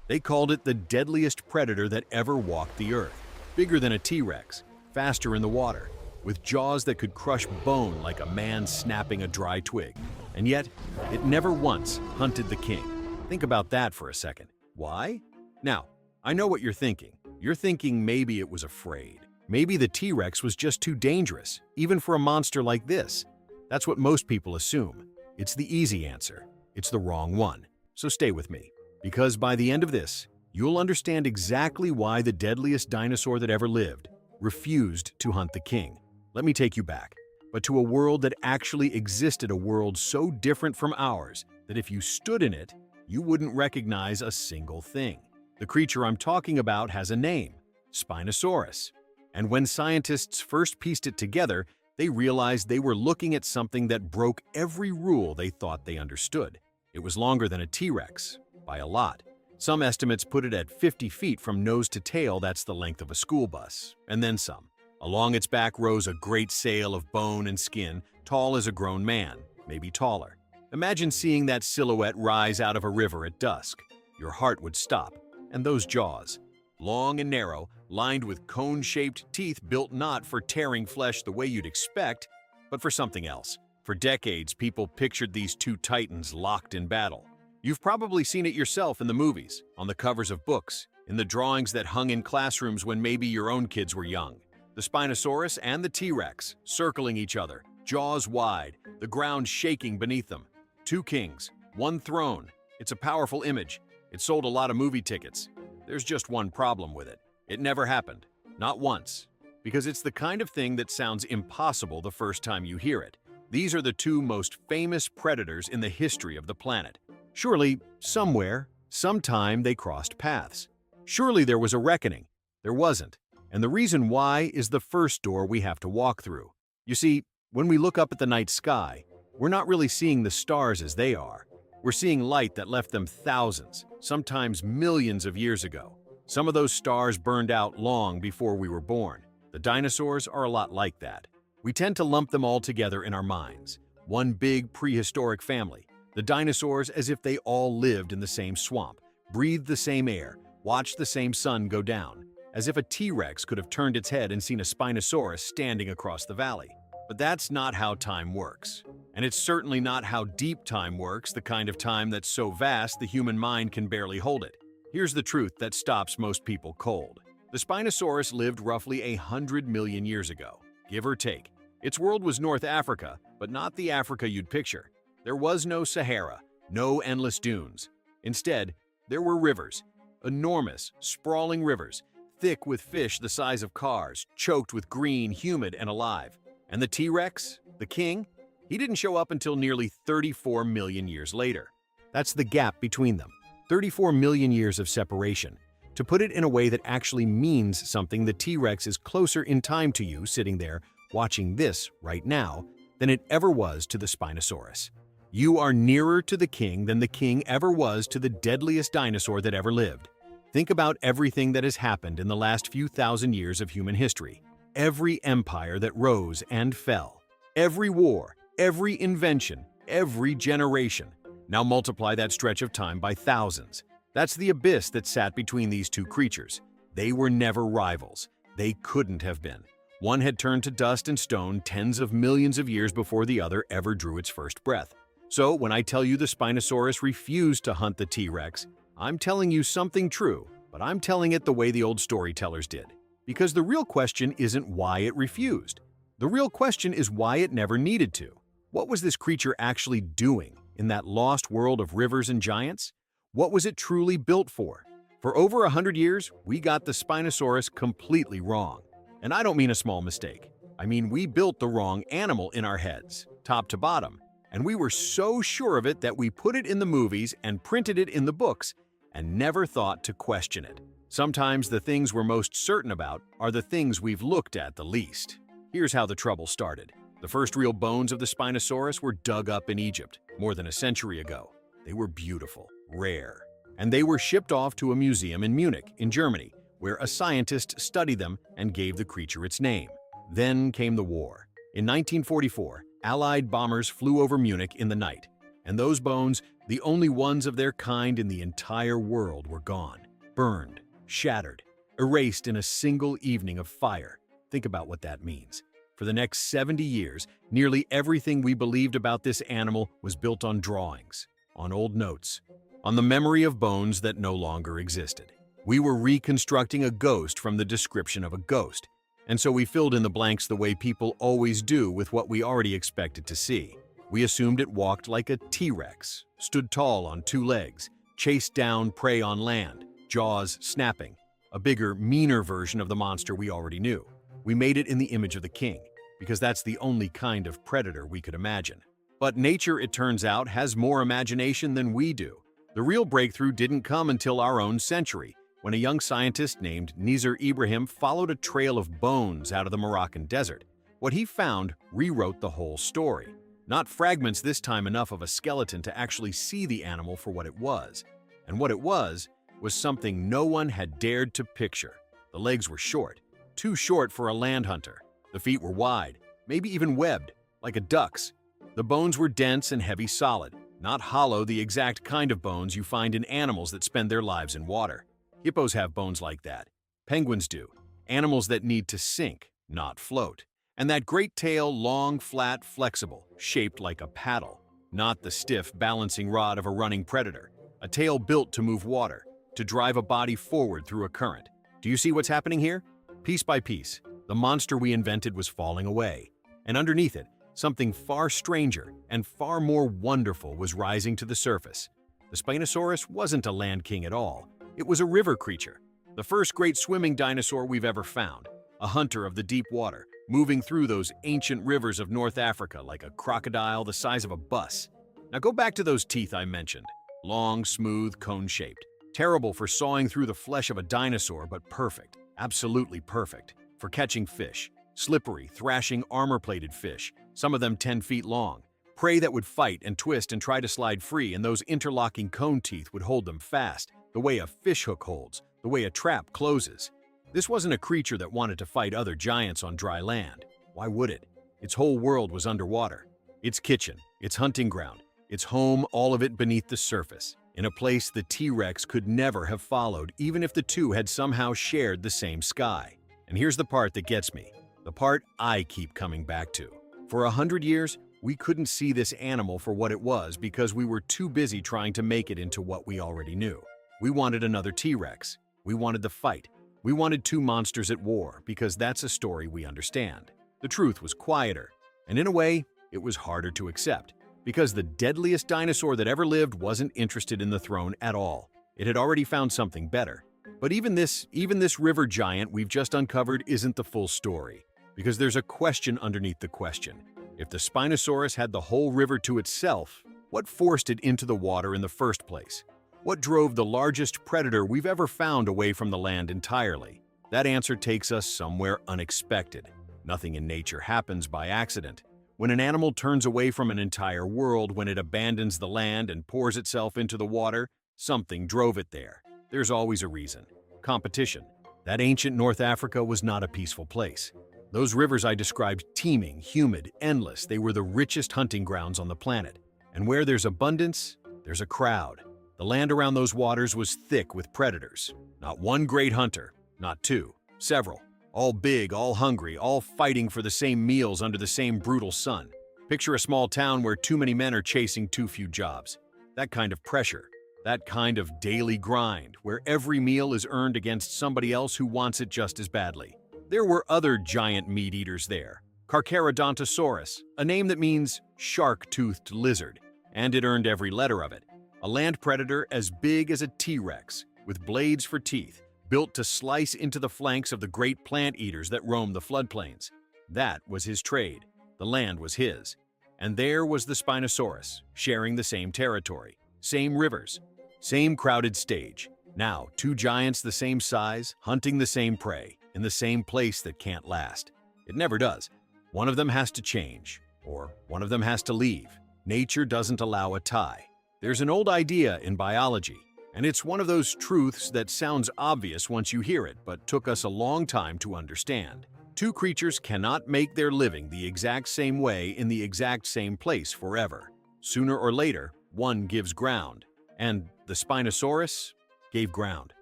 They called it the deadliest predator that ever walked the earth. Bigger than a T-Rex, faster in the water, with jaws that could crush bone like a man snapping a dry twig. And yet, it never once hunted the king. Think about that for a second. Why? Now, I know what you're thinking. You're thinking maybe it was afraid. Maybe the T-Rex was just too dangerous, even for a monster like this. That's what most people assume. It's the easy answer. It's the wrong one. So stay with me, because by the end of this, you'll understand exactly why the deadliest dinosaur that ever lived refused to hunt the king. Let me take you back, but to a world that actually existed, a world so different from ours that if you stood in it, you wouldn't recognize a single thing. The creature I'm talking about has a name, Spinosaurus. And when scientists first pieced it together, they realized they were looking at something that broke every rule they thought they understood. It was longer than a T-Rex, by a lot. Some estimates put it at 50 feet from nose to tail. That's the length of a school bus, and then some. Along its back rose a great sail of bone and skin, tall as a grown man, maybe taller. Imagine seeing that silhouette rise out of a river at dusk. Your heart would stop. And those jaws, long and narrow, lined with cone-shaped teeth built not for tearing flesh the way you'd expect, but for something else. For decades, people pictured these two titans locked in battle. You've probably seen it yourself in the movies, on the covers of books, in the drawings that hung in classrooms when maybe your own kids were young. The Spinosaurus and the T-Rex, circling each other, jaws wide, the ground shaking beneath them. Two kings, one throne. It's a powerful image. It sold a lot of movie tickets. There's just one problem with it. It never happened. Not once. Because it's the kind of thing that sounds impossible the first time you hear it. These are the two most famous predators in the history of the planet. Surely, somewhere, sometime they crossed paths. Surely there was a reckoning. There wasn't. And the reason why is the first door we have to walk through. You see, when we look up at the night sky, we're not really seeing the stars as they are. We're seeing light that left them thousands, sometimes millions of years ago. Some of those stars burned out long before we were born. The dinosaurs are a lot like that. We tend to lump them all together in our minds. One big prehistoric family. The dinosaurs as if they all lived in the same swamp, breathed the same air, watched the same sun go down. As if a T-Rex could have turned its head and seen a Spinosaurus standing across the valley. But that's not how time works. And it's certainly not how deep time works, the kind of time that's so vast the human mind can barely hold it. Here's the truth that stops most people cold. The Spinosaurus lived roughly 100 million years ago, give or take. Its world was North Africa, but not the Africa you'd picture. There was no Sahara, no endless dunes. Instead, there were rivers, enormous, sprawling rivers, thick with fish the size of cars, choked with green, humid, and alive. And the T-Rex, the king, he didn't show up until nearly 34 million years later. That's the gap between them. 34 million years of separation. To put it in a way that actually means something, the T-Rex is closer in time to you sitting there watching this right now than it ever was to the Spinosaurus. You are nearer to the king than the king ever was to the deadliest dinosaur that ever lived. Think about everything that has happened in the last few thousand years of human history. Every empire that rose and fell. Every war, every invention, every generation. Now multiply that stretch of time by thousands. That's the abyss that sat between these two creatures. They were never rivals. They couldn't have been. One had turned to dust and stone tens of millions of years before the other ever drew its first breath. So when I tell you the Spinosaurus refused to hunt the T-Rex, I'm telling you something true, but I'm telling it the way the old storytellers did. Because the real question isn't why it refused. The real question is why it never needed to. What was this creature actually doing in that lost world of rivers and giants? What was it truly built for? For over 100 years, we got the Spinosaurus completely wrong. And I don't mean a small mistake. I mean, we built the wrong animal in our heads, top to bottom. And we were so sure of it that we put it in the movies and printed it in the books and never thought to question it. Sometimes the things we're most certain about are the things we've looked at the least. Here's how the trouble started. The first real bones of the Spinosaurus were dug up in Egypt more than a century ago. They were beautiful, rare, and they were shipped off to a museum in Munich, in Germany, where a scientist studied them and gave the creature its name. Then came the war. In 1944, Allied bombers flew over Munich in the night, And those bones, the only ones of their kind in the entire world, were gone, burned, shattered, erased in a single evening of fire. Think about what that means. For the next 70 years, nearly everything we believed about this animal was built on drawings, on old notes, on the memory of bones that no longer existed. We were reconstructing a ghost from the description of a ghost, and so we filled in the blanks the way people always do with what we already expected to see. We assumed it walked like a T-Rex, stood tall on two legs, chased down prey on land, jaws snapping, a bigger, meaner version of the monster we already knew. We made it in the image of the king, because that's the only kind of predator we could imagine. But nature, it turns out, has more imagination than we do. The real breakthrough didn't come until our own century, when a young scientist named Nizar Ibrahim followed a trail of bones out of the Moroccan desert. What he found rewrote the whole story. Not fragments this time, enough of a skeleton to actually see the animal for what it was. And what it was something no one had dared to picture. The legs were short, too short for a land hunter. The feet were wide, maybe even webbed, like a duck's. The bones were dense and heavy solid, not hollow, the exact kind of bones you find in animals that spend their lives in water. Hippos have bones like that. Penguins do. Animals that need to sink, not float. And that great tail, long, flat, flexible, shaped like a paddle. Not the stiff, balancing rod of a running predator. A tail built to move water, to drive a body forward through a current. Do you see what's happening here? Piece by piece, the monster we invented was falling away. And underneath it, something far stranger and far more wonderful was rising to the surface. The Spinosaurus wasn't a land king at all. It was a river creature, the first great swimming dinosaur we've ever found, a hunter of the deep water, moving through those ancient rivers of North Africa like a crocodile the size of a bus. Now go back to those teeth I mentioned, long, smooth, cone-shaped. Terrible for sawing through the flesh of a dinosaur, but perfect, absolutely perfect, for catching fish. Slippery, thrashing, armor-plated fish, some of them 10 feet long. Prey that would fight and twist and try to slide free, and those interlocking cone teeth would hold them fast, the way a fishhook holds, the way a trap closes. This wasn't a creature that wanted to fight other giants on dry land. Why would it? Its whole world was underwater. Its kitchen, its hunting ground, its home, all of it beneath the surface, in a place the T-Rex could never have followed, even if the two had somehow shared the same sky. And here's the part that gets me, the part I keep coming back to. For 100 years, we couldn't see this animal for what it was because we were too busy trying to make it into what we already knew. We wanted another T-Rex. We wanted the fight. We wanted two monsters at war because that's a story we understand. The truth was quieter, and in a way, it was harder to accept because the deadliest dinosaur that ever lived wasn't interested in the throne at all. It had already found something better. But even this river giant we've just uncovered isn't the full story, because there's a question underneath the question. If the Spinosaurus had the whole river to itself, what forced it into the water in the first place? What drove the largest predator we've ever found away from the land entirely? That answer takes us somewhere unexpected. Nothing in nature happens by accident. When an animal turns away from an entire world, when it abandons the land and pours itself into the water, something drove it there. There's always a reason. Competition. That ancient North Africa was not a peaceful place. Those rivers I described, teeming, humid, endless, they were the richest hunting grounds on the planet. And where there's abundance, there's a crowd. The land around those waters was thick with predators. Not one great hunter, not two, several. All big, all hungry, all fighting for the same meals under the same brutal sun. Picture a small town where too many men are chasing too few jobs. That kind of pressure, that kind of daily grind, where every meal is earned against somebody else who wants it just as badly. There were other giant meat eaters there. Carcharodontosaurus, a name that means shark-toothed lizard, and it earned every letter of it. A land predator as big as a T-Rex, with blades for teeth, built to slice into the flanks of the great plant eaters that roam the floodplains. That was his trade. The land was his. And there was the Spinosaurus, sharing the same territory, same rivers, same crowded stage. Now, two giants the same size, hunting the same prey, in the same place that can't last. It never does. One of them has to change, or one of them has to leave. Nature doesn't allow a tie. There's an old idea in biology, and it's one of those truths that sounds obvious once you hear it, but took us a long time to understand. Two creatures cannot make their living the exact same way in the exact same place forever. Sooner or later, One gives ground. And the Spinosaurus gave ground.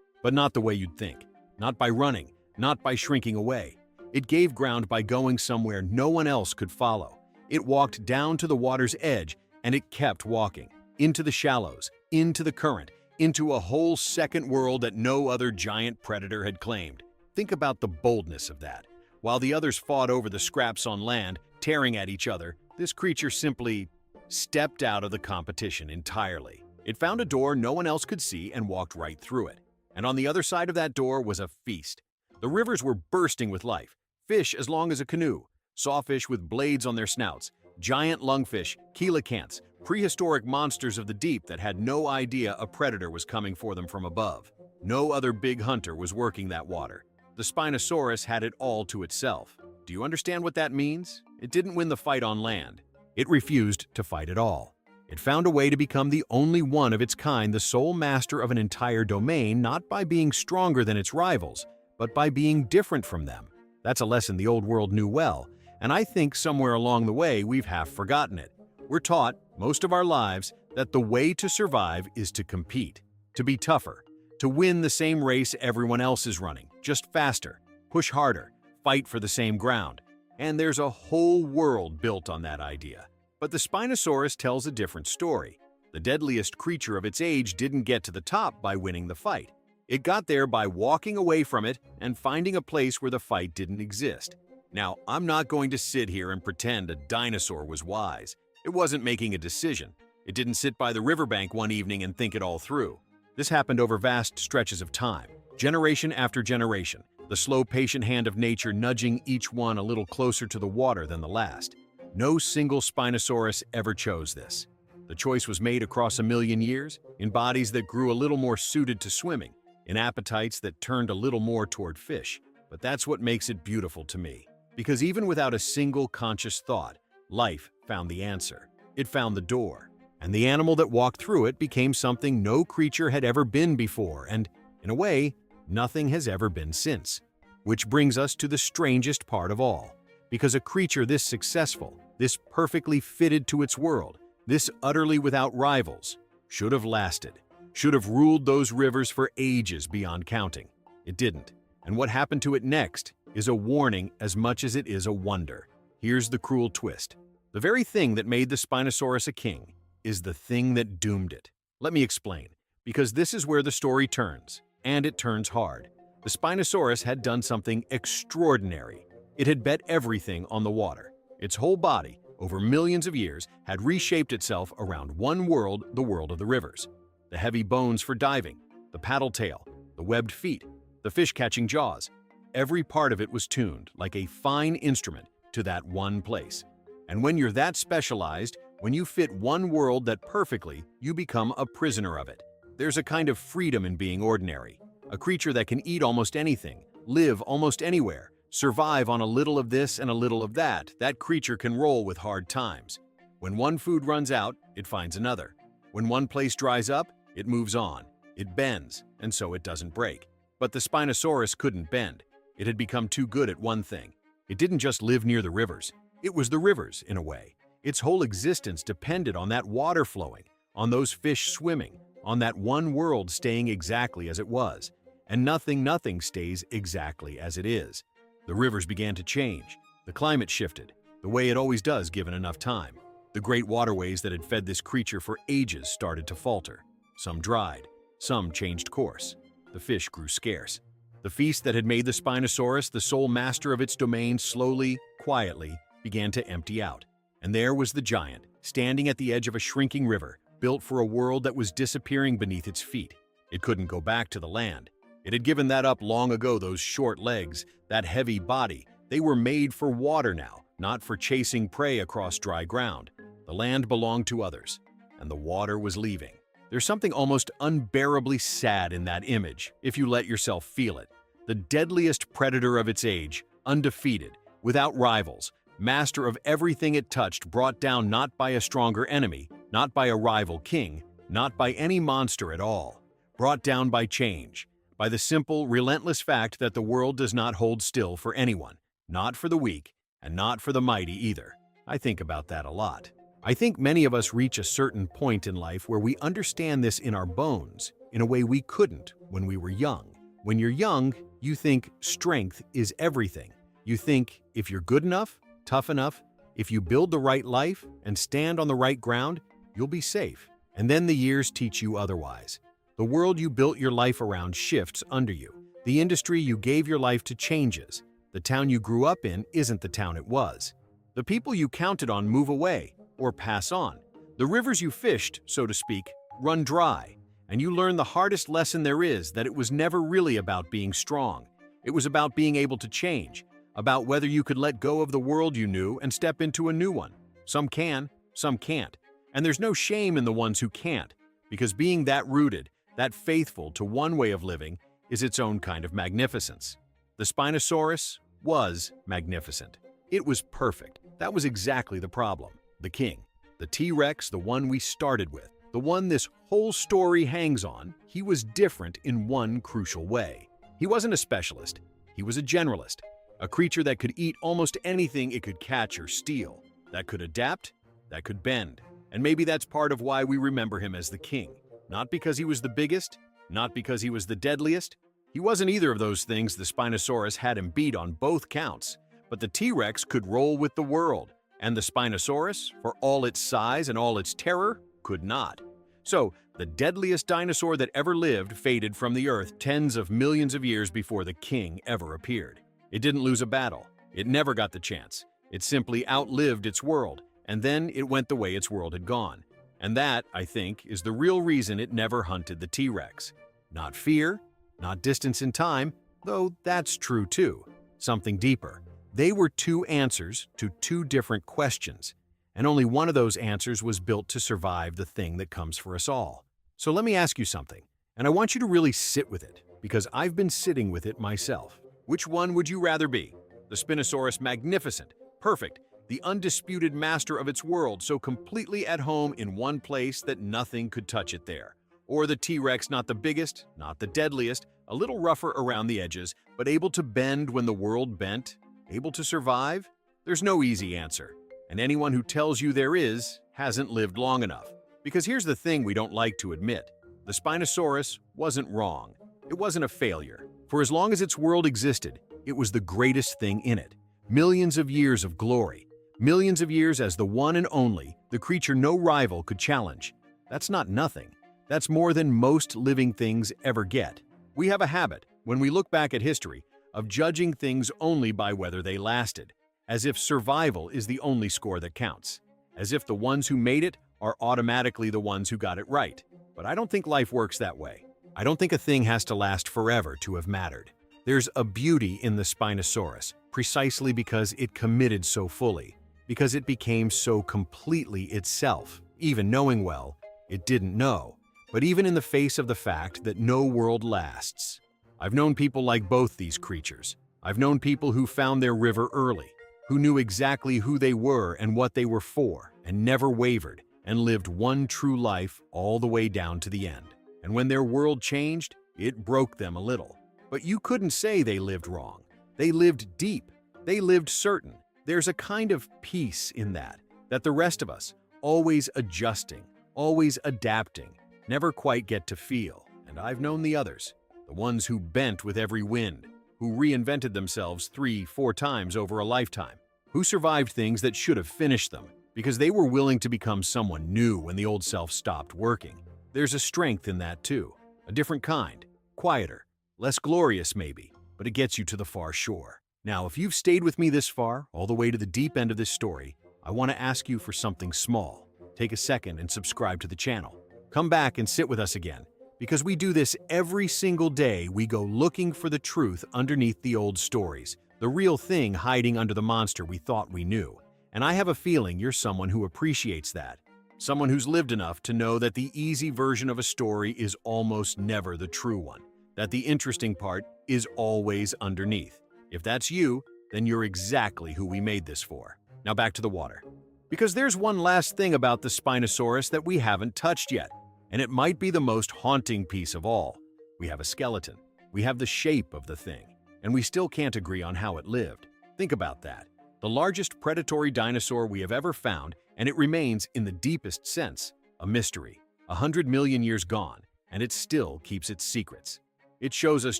But not the way you'd think. Not by running, not by shrinking away. It gave ground by going somewhere no one else could follow. It walked down to the water's edge, and it kept walking. Into the shallows, into the current, into a whole second world that no other giant predator had claimed. Think about the boldness of that. While the others fought over the scraps on land, tearing at each other, this creature simply stepped out of the competition entirely. It found a door no one else could see and walked right through it. And on the other side of that door was a feast. The rivers were bursting with life. Fish as long as a canoe, sawfish with blades on their snouts, giant lungfish, coelacanths, prehistoric monsters of the deep that had no idea a predator was coming for them from above. No other big hunter was working that water. The Spinosaurus had it all to itself. Do you understand what that means? It didn't win the fight on land. It refused to fight at all. It found a way to become the only one of its kind, the sole master of an entire domain, not by being stronger than its rivals, but by being different from them. That's a lesson the old world knew well, and I think somewhere along the way we've half forgotten it. We're taught, most of our lives, that the way to survive is to compete, to be tougher, to win the same race everyone else is running, just faster, push harder, fight for the same ground. And there's a whole world built on that idea. But the Spinosaurus tells a different story. The deadliest creature of its age didn't get to the top by winning the fight. It got there by walking away from it and finding a place where the fight didn't exist. Now, I'm not going to sit here and pretend a dinosaur was wise. It wasn't making a decision. It didn't sit by the riverbank one evening and think it all through. This happened over vast stretches of time, generation after generation, the slow, patient hand of nature nudging each one a little closer to the water than the last. No single Spinosaurus ever chose this. The choice was made across a million years, in bodies that grew a little more suited to swimming, in appetites that turned a little more toward fish. But that's what makes it beautiful to me. Because even without a single conscious thought, life found the answer. It found the door. And the animal that walked through it became something no creature had ever been before, and, in a way, nothing has ever been since. Which brings us to the strangest part of all. Because a creature this successful, this perfectly fitted to its world, this utterly without rivals, should have lasted, should have ruled those rivers for ages beyond counting. It didn't. And what happened to it next is a warning as much as it is a wonder. Here's the cruel twist. The very thing that made the Spinosaurus a king is the thing that doomed it. Let me explain, because this is where the story turns, and it turns hard. The Spinosaurus had done something extraordinary. It had bet everything on the water. Its whole body, over millions of years, had reshaped itself around one world, the world of the rivers. The heavy bones for diving, the paddle tail, the webbed feet, the fish-catching jaws. Every part of it was tuned, like a fine instrument, to that one place. And when you're that specialized, when you fit one world that perfectly, you become a prisoner of it. There's a kind of freedom in being ordinary. A creature that can eat almost anything, live almost anywhere, survive on a little of this and a little of that. That creature can roll with hard times. When one food runs out, it finds another. When one place dries up, it moves on. It bends, and so it doesn't break. But the Spinosaurus couldn't bend. It had become too good at one thing. It didn't just live near the rivers. It was the rivers, in a way. Its whole existence depended on that water flowing, on those fish swimming, on that one world staying exactly as it was. And nothing stays exactly as it is. The rivers began to change. The climate shifted, the way it always does given enough time. The great waterways that had fed this creature for ages started to falter. Some dried, some changed course. The fish grew scarce. The feast that had made the Spinosaurus the sole master of its domain slowly, quietly, began to empty out. And there was the giant, standing at the edge of a shrinking river, built for a world that was disappearing beneath its feet. It couldn't go back to the land. It had given that up long ago, those short legs, that heavy body. They were made for water now, not for chasing prey across dry ground. The land belonged to others, and the water was leaving. There's something almost unbearably sad in that image, if you let yourself feel it. The deadliest predator of its age, undefeated, without rivals, master of everything it touched, brought down not by a stronger enemy, not by a rival king, not by any monster at all. Brought down by change, by the simple, relentless fact that the world does not hold still for anyone, not for the weak, and not for the mighty either. I think about that a lot. I think many of us reach a certain point in life where we understand this in our bones, in a way we couldn't when we were young. When you're young, you think strength is everything. You think if you're good enough, tough enough, if you build the right life and stand on the right ground, you'll be safe. And then the years teach you otherwise. The world you built your life around shifts under you. The industry you gave your life to changes. The town you grew up in isn't the town it was. The people you counted on move away or pass on. The rivers you fished, so to speak, run dry. And you learn the hardest lesson there is, that it was never really about being strong. It was about being able to change, about whether you could let go of the world you knew and step into a new one. Some can, some can't. And there's no shame in the ones who can't, because being that rooted, that faithful to one way of living, is its own kind of magnificence. The Spinosaurus was magnificent. It was perfect. That was exactly the problem. The king, the T-Rex, the one we started with, the one this whole story hangs on, he was different in one crucial way. He wasn't a specialist. He was a generalist, a creature that could eat almost anything it could catch or steal, that could adapt, that could bend. And maybe that's part of why we remember him as the king. Not because he was the biggest, not because he was the deadliest. He wasn't either of those things. The Spinosaurus had him beat on both counts. But the T-Rex could roll with the world, and the Spinosaurus, for all its size and all its terror, could not. So, the deadliest dinosaur that ever lived faded from the earth tens of millions of years before the king ever appeared. It didn't lose a battle. It never got the chance. It simply outlived its world, and then it went the way its world had gone. And that, I think, is the real reason it never hunted the T-Rex. Not fear, not distance in time, though that's true too. Something deeper. They were two answers to two different questions, and only one of those answers was built to survive the thing that comes for us all. So let me ask you something, and I want you to really sit with it, because I've been sitting with it myself. Which one would you rather be? The Spinosaurus, magnificent, perfect, the undisputed master of its world, so completely at home in one place that nothing could touch it there. Or the T-Rex, not the biggest, not the deadliest, a little rougher around the edges, but able to bend when the world bent? Able to survive? There's no easy answer. And anyone who tells you there is hasn't lived long enough. Because here's the thing we don't like to admit. The Spinosaurus wasn't wrong. It wasn't a failure. For as long as its world existed, it was the greatest thing in it. Millions of years of glory. Millions of years as the one and only, the creature no rival could challenge. That's not nothing. That's more than most living things ever get. We have a habit, when we look back at history, of judging things only by whether they lasted, as if survival is the only score that counts, as if the ones who made it are automatically the ones who got it right. But I don't think life works that way. I don't think a thing has to last forever to have mattered. There's a beauty in the Spinosaurus, precisely because it committed so fully, because it became so completely itself, even knowing well, it didn't know, but even in the face of the fact that no world lasts. I've known people like both these creatures. I've known people who found their river early, who knew exactly who they were and what they were for, and never wavered, and lived one true life all the way down to the end. And when their world changed, it broke them a little. But you couldn't say they lived wrong. They lived deep. They lived certain. There's a kind of peace in that the rest of us, always adjusting, always adapting, never quite get to feel. And I've known the others. The ones who bent with every wind, who reinvented themselves 3-4 times over a lifetime, who survived things that should have finished them, because they were willing to become someone new when the old self stopped working. There's a strength in that too, a different kind, quieter, less glorious maybe, but it gets you to the far shore. Now, if you've stayed with me this far, all the way to the deep end of this story, I want to ask you for something small. Take a second and subscribe to the channel. Come back and sit with us again. Because we do this every single day, we go looking for the truth underneath the old stories, the real thing hiding under the monster we thought we knew. And I have a feeling you're someone who appreciates that. Someone who's lived enough to know that the easy version of a story is almost never the true one, that the interesting part is always underneath. If that's you, then you're exactly who we made this for. Now back to the water. Because there's one last thing about the Spinosaurus that we haven't touched yet. And it might be the most haunting piece of all. We have a skeleton. We have the shape of the thing. And we still can't agree on how it lived. Think about that. The largest predatory dinosaur we have ever found And it remains, in the deepest sense, a mystery. 100 million years gone, and it still keeps its secrets. It shows us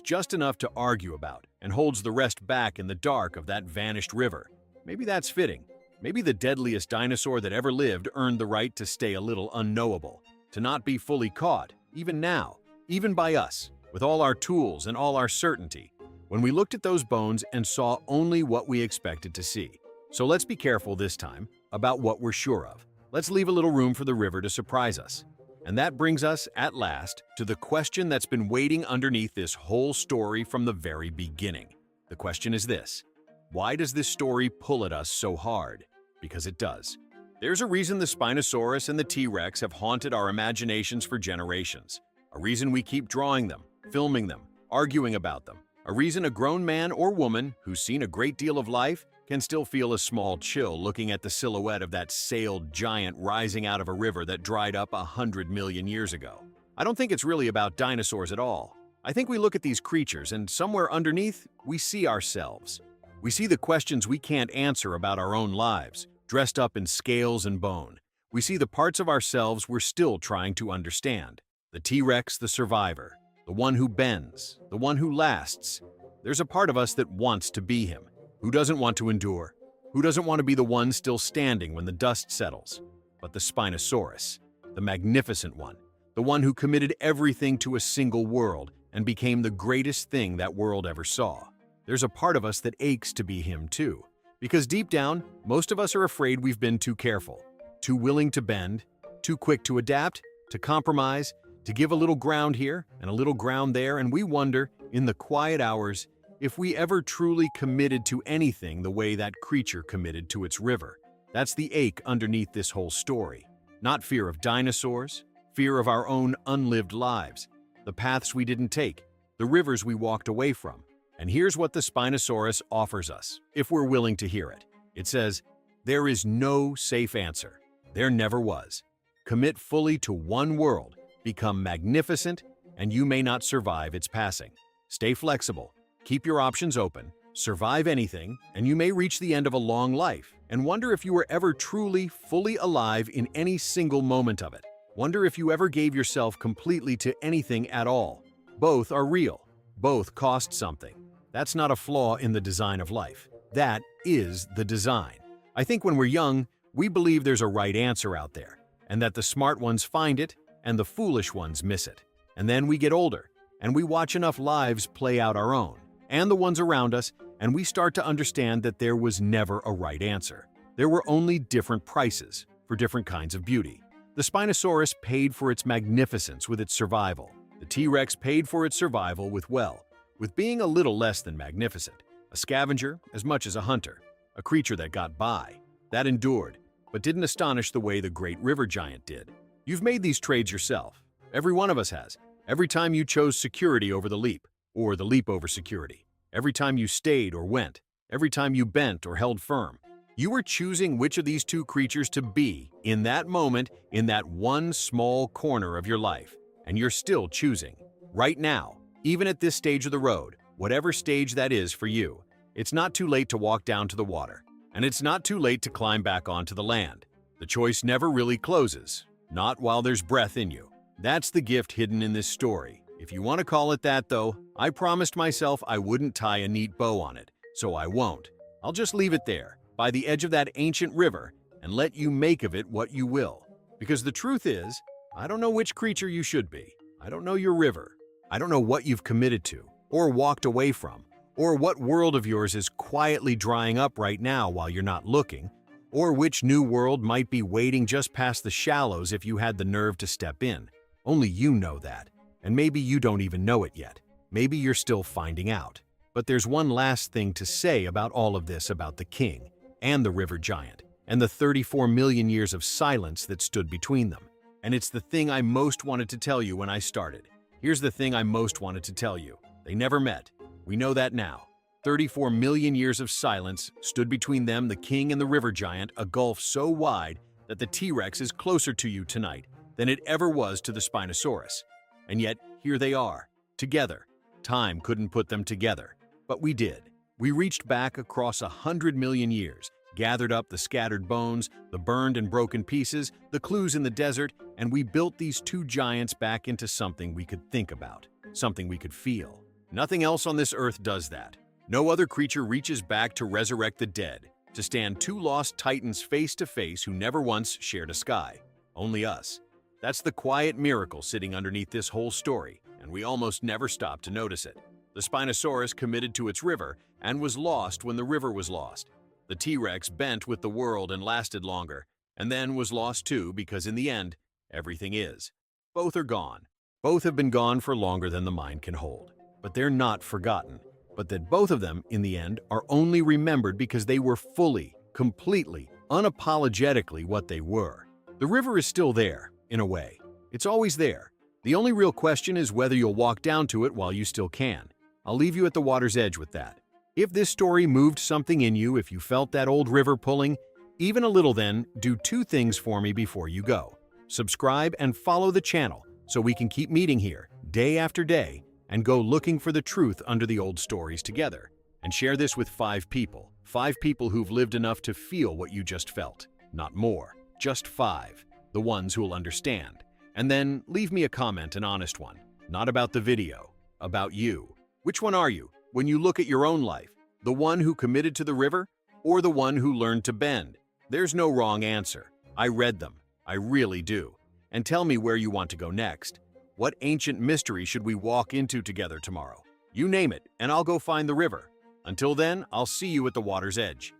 just enough to argue about and holds the rest back in the dark of that vanished river. Maybe that's fitting. Maybe the deadliest dinosaur that ever lived earned the right to stay a little unknowable, to not be fully caught, even now, even by us, with all our tools and all our certainty, when we looked at those bones and saw only what we expected to see. So let's be careful this time about what we're sure of. Let's leave a little room for the river to surprise us. And that brings us, at last, to the question that's been waiting underneath this whole story from the very beginning. The question is this: why does this story pull at us so hard? Because it does. There's a reason the Spinosaurus and the T-Rex have haunted our imaginations for generations. A reason we keep drawing them, filming them, arguing about them. A reason a grown man or woman who's seen a great deal of life can still feel a small chill looking at the silhouette of that sailed giant rising out of a river that dried up 100 million years ago. I don't think it's really about dinosaurs at all. I think we look at these creatures and somewhere underneath, we see ourselves. We see the questions we can't answer about our own lives, dressed up in scales and bone. We see the parts of ourselves we're still trying to understand. The T-Rex, the survivor, the one who bends, the one who lasts. There's a part of us that wants to be him. Who doesn't want to endure? Who doesn't want to be the one still standing when the dust settles? But the Spinosaurus, the magnificent one, the one who committed everything to a single world and became the greatest thing that world ever saw. There's a part of us that aches to be him too, because deep down, most of us are afraid we've been too careful, too willing to bend, too quick to adapt, to compromise, to give a little ground here and a little ground there, and we wonder, in the quiet hours, if we ever truly committed to anything the way that creature committed to its river. That's the ache underneath this whole story. Not fear of dinosaurs, fear of our own unlived lives, the paths we didn't take, the rivers we walked away from. And here's what the Spinosaurus offers us, if we're willing to hear it. It says, there is no safe answer. There never was. Commit fully to one world, become magnificent, and you may not survive its passing. Stay flexible. Keep your options open, survive anything, and you may reach the end of a long life and wonder if you were ever truly, fully alive in any single moment of it. Wonder if you ever gave yourself completely to anything at all. Both are real. Both cost something. That's not a flaw in the design of life. That is the design. I think when we're young, we believe there's a right answer out there, and that the smart ones find it and the foolish ones miss it. And then we get older, and we watch enough lives play out our own and the ones around us, and we start to understand that there was never a right answer. There were only different prices for different kinds of beauty. The Spinosaurus paid for its magnificence with its survival. The T-Rex paid for its survival with being a little less than magnificent. A scavenger as much as a hunter. A creature that got by, that endured, but didn't astonish the way the great river giant did. You've made these trades yourself. Every one of us has. Every time you chose security over the leap, or the leap over security. Every time you stayed or went. Every time you bent or held firm. You were choosing which of these two creatures to be in that moment, in that one small corner of your life. And you're still choosing. Right now, even at this stage of the road, whatever stage that is for you, it's not too late to walk down to the water. And it's not too late to climb back onto the land. The choice never really closes. Not while there's breath in you. That's the gift hidden in this story. If you want to call it that, though, I promised myself I wouldn't tie a neat bow on it, so I won't. I'll just leave it there, by the edge of that ancient river, and let you make of it what you will. Because the truth is, I don't know which creature you should be. I don't know your river. I don't know what you've committed to, or walked away from, or what world of yours is quietly drying up right now while you're not looking, or which new world might be waiting just past the shallows if you had the nerve to step in. Only you know that. And maybe you don't even know it yet. Maybe you're still finding out. But there's one last thing to say about all of this about the king and the river giant and the 34 million years of silence that stood between them. And it's the thing I most wanted to tell you when I started. Here's the thing I most wanted to tell you. They never met. We know that now. 34 million years of silence stood between them, the king and the river giant, a gulf so wide that the T-Rex is closer to you tonight than it ever was to the Spinosaurus. And yet, here they are, together. Time couldn't put them together, but we did. We reached back across 100 million years, gathered up the scattered bones, the burned and broken pieces, the clues in the desert, and we built these two giants back into something we could think about, something we could feel. Nothing else on this earth does that. No other creature reaches back to resurrect the dead, to stand two lost titans face to face who never once shared a sky. Only us. That's the quiet miracle sitting underneath this whole story, and we almost never stop to notice it. The Spinosaurus committed to its river and was lost when the river was lost. The T-Rex bent with the world and lasted longer, and then was lost too because in the end, everything is. Both are gone. Both have been gone for longer than the mind can hold. But they're not forgotten. But that both of them, in the end, are only remembered because they were fully, completely, unapologetically what they were. The river is still there, in a way. It's always there. The only real question is whether you'll walk down to it while you still can. I'll leave you at the water's edge with that. If this story moved something in you, if you felt that old river pulling, even a little, then do two things for me before you go. Subscribe and follow the channel so we can keep meeting here, day after day, and go looking for the truth under the old stories together. And share this with 5 people. 5 people who've lived enough to feel what you just felt. Not more, just 5. The ones who'll understand. And then leave me a comment, an honest one. Not about the video, about you. Which one are you when you look at your own life? The one who committed to the river or the one who learned to bend? There's no wrong answer. I read them. I really do. And tell me where you want to go next. What ancient mystery should we walk into together tomorrow? You name it, and I'll go find the river. Until then, I'll see you at the water's edge.